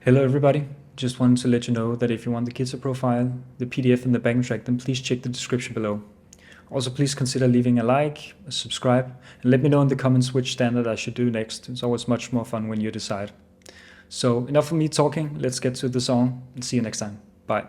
Hello everybody, just wanted to let you know that if you want the guitar profile, the PDF and the backing track, then please check the description below. Also please consider leaving a like, a subscribe, and let me know in the comments which standard I should do next. It's always much more fun when you decide. So enough of me talking, let's get to the song and see you next time. Bye.